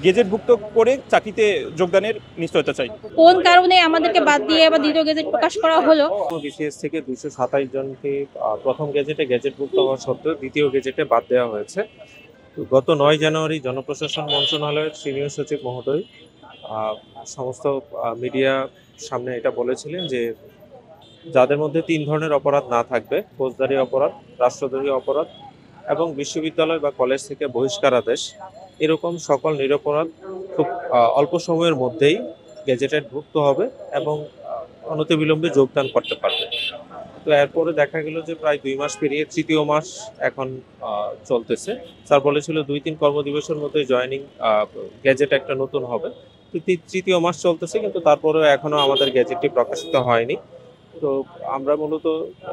গেজেটভুক্ত করে চাকরিতে যোগদানের নিশ্চয়তা চাই। কোন কারণে আমাদেরকে বাদ দিয়ে আবার দ্বিতীয় গেজেট প্রকাশ করা হলো? বিসিএস থেকে 227 জনকে প্রথম গেজেটে গেজেটভুক্ত হওয়া সত্ত্বেও দ্বিতীয় গেজেটে বাদ দেওয়া হয়েছে। গত 9 জানুয়ারি জনপ্রশাসন মন্ত্রণালয়ের সিনিয়র সচিব মহোদয় সমস্ত মিডিয়া সামনে এটা বলেছিলেন যে যাদের মধ্যে 3 ধরনের অপরাধ না থাকবে, ফৌজদারি অপরাধ, রাষ্ট্রদ্রোহী অপরাধ এবং বিশ্ববিদ্যালয় বা কলেজ থেকে বহিষ্কার আদেশ, এরকম সকল নিরপরাধ খুব অল্প সময়ের মধ্যেই গেজেটেডভুক্ত হবে এবং অনতিবিলম্বে যোগদান করতে পারবে। তো এরপরে দেখা গেল যে প্রায় 2 মাস পেরিয়ে তৃতীয় মাস এখন চলতেছে। স্যার বলেছিল 2-3 কর্মদিবসের মধ্যে জয়েনিং গেজেট একটা নতুন হবে। তৃতীয় মাস চলতেছে, কিন্তু তারপরেও এখনো আমাদের গেজেটটি প্রকাশিত হয়নি। তো আমরা মূলত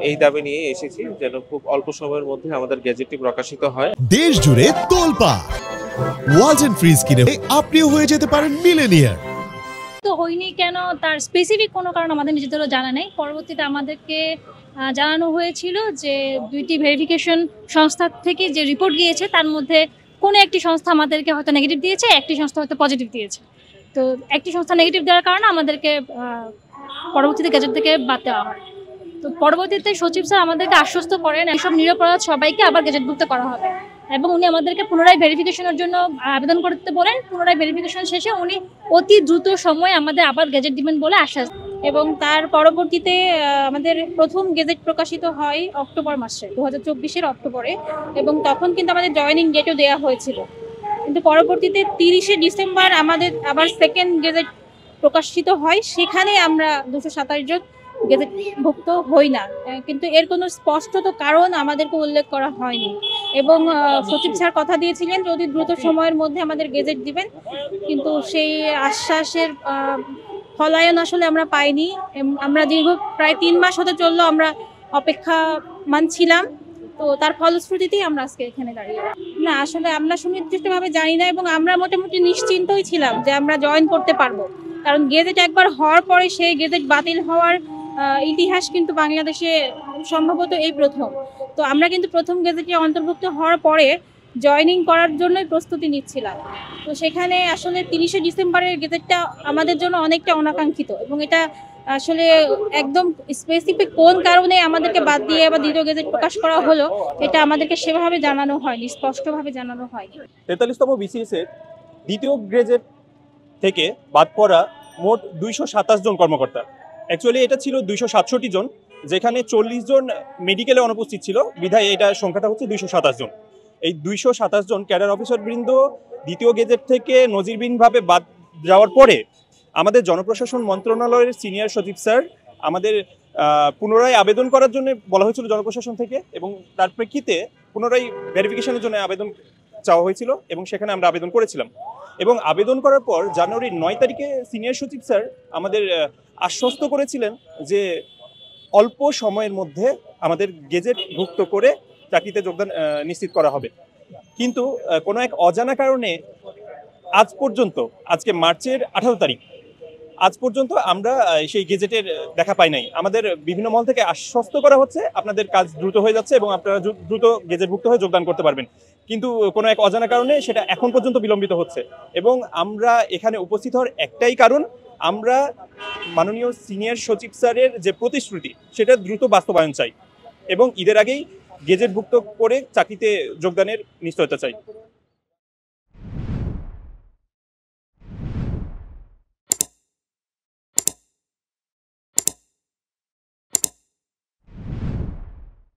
এই দাবি নিয়ে এসেছি যেন খুব অল্প সময়ের মধ্যে আমাদের গেজেটটি প্রকাশিত হয়। দেশ জুড়ে তোলপাড় ওয়ালটন ফ্রিজ কিনে আপনিও হয়ে যেতে পারেন মিলেনিয়ার। তো হয়নি কেন তার স্পেসিফিক কোনো কারণ আমাদের নিজেদেরও জানা নেই। পরবর্তীতে আমাদেরকে জানানো হয়েছিল যে 2টি ভেরিফিকেশন সংস্থা থেকে যে রিপোর্ট গিয়েছে তার মধ্যে কোনো একটি সংস্থা আমাদেরকে হয়তো নেগেটিভ দিয়েছে, একটি সংস্থা হয়তো পজিটিভ দিয়েছে। তো একটি সংস্থা নেগেটিভ দেওয়ার কারণে আমাদেরকে পরবর্তীতে গেজেট থেকে বাদ দেওয়া হয়। তো পরবর্তীতে সচিব স্যার আমাদেরকে আশ্বস্ত করেন এসব নিরপরাধ সবাইকে আবার গেজেটভুক্ত করা হবে এবং উনি আমাদেরকে পুনরায় ভেরিফিকেশনের জন্য আবেদন করতে বলেন। পুনরায় ভেরিফিকেশন শেষে উনি অতি দ্রুত সময়ে আমাদের আবার গেজেট দিবেন বলে আশ্বাস, এবং তার পরবর্তীতে আমাদের প্রথম গেজেট প্রকাশিত হয় অক্টোবর মাসে 2024-এর অক্টোবরে, এবং তখন কিন্তু আমাদের জয়েনিং ডেটও দেওয়া হয়েছিল। কিন্তু পরবর্তীতে 30শে ডিসেম্বর আমাদের আবার সেকেন্ড গেজেট প্রকাশিত হয়, সেখানে আমরা 227 জন গেজেটভুক্ত হই না, কিন্তু এর কোনো স্পষ্টত কারণ আমাদেরকে উল্লেখ করা হয়নি। এবং সচিব স্যার কথা দিয়েছিলেন যে অতি দ্রুত সময়ের মধ্যে আমাদের গেজেট দিবেন, কিন্তু সেই আশ্বাসের ফলায়ন আসলে আমরা পাইনি। আমরা দীর্ঘ প্রায় 3 মাস হতে চললো আমরা অপেক্ষামান ছিলাম। তো তার ফলশ্রুতিতেই আমরা আজকে এখানে দাঁড়িয়ে। না, আসলে আমরা সুনির্দিষ্টভাবে জানি না, এবং আমরা মোটামুটি নিশ্চিন্তই ছিলাম যে আমরা জয়েন করতে পারবো, কারণ গেজেট একবার হওয়ার পরে সেই গেজেট বাতিল হওয়ার ইতিহাস কিন্তু বাংলাদেশে সম্ভবত এই প্রথম। তো আমরা কিন্তু প্রথম গেজেটে অন্তর্ভুক্ত হওয়ার পরে জয়েনিং করার জন্যই প্রস্তুতি নিচ্ছিলাম। তো সেখানে আসলে 30শে ডিসেম্বরের গেজেটটা আমাদের জন্য অনেকটা অনাকাঙ্ক্ষিত, এবং এটা আসলে একদম স্পেসিফিক কোন কারণে আমাদেরকে বাদ দিয়ে আবার দ্বিতীয় গেজেট প্রকাশ করা হলো এটা আমাদেরকে সেভাবে জানানো হয়নি, স্পষ্টভাবে জানানো হয়নি। 43তম বিসিএস এর দ্বিতীয় গেজেট থেকে বাদ পড়া মোট 227 জন কর্মকর্তা। অ্যাকচুয়ালি এটা ছিল 267 জন, যেখানে 40 জন মেডিকেলে অনুপস্থিত ছিল, বিধায় এটা সংখ্যাটা হচ্ছে 227 জন। এই 227 জন ক্যাডার অফিসার বৃন্দ দ্বিতীয় গেজেট থেকে নজিরবিহীনভাবে বাদ যাওয়ার পরে আমাদের জনপ্রশাসন মন্ত্রণালয়ের সিনিয়র সচিব স্যার আমাদের পুনরায় আবেদন করার জন্য বলা হয়েছিল জনপ্রশাসন থেকে, এবং তার প্রেক্ষিতে পুনরায় ভেরিফিকেশনের জন্য আবেদন চাওয়া হয়েছিল এবং সেখানে আমরা আবেদন করেছিলাম। এবং আবেদন করার পর জানুয়ারির 9 তারিখে সিনিয়র সচিব স্যার আমাদের আশ্বস্ত করেছিলেন যে অল্প সময়ের মধ্যে আমাদের গেজেটভুক্ত করে চাকরিতে যোগদান নিশ্চিত করা হবে। কিন্তু কোনো এক অজানা কারণে আজ পর্যন্ত, আজকে মার্চের 18 তারিখ, আজ পর্যন্ত আমরা সেই গেজেটের দেখা পাই নাই। আমাদের বিভিন্ন মহল থেকে আশ্বস্ত করা হচ্ছে আপনাদের কাজ দ্রুত হয়ে যাচ্ছে এবং আপনারা দ্রুত গেজেটভুক্ত হয়ে যোগদান করতে পারবেন, কিন্তু কোনো এক অজানা কারণে সেটা এখন পর্যন্ত বিলম্বিত হচ্ছে। এবং আমরা এখানে উপস্থিত হওয়ার একটাই কারণ, আমরা মাননীয় সিনিয়র সচিব স্যারের যে প্রতিশ্রুতি সেটা দ্রুত বাস্তবায়ন চাই এবং ঈদের আগেই গেজেটভুক্ত করে চাকরিতে যোগদানের নিশ্চয়তা চাই।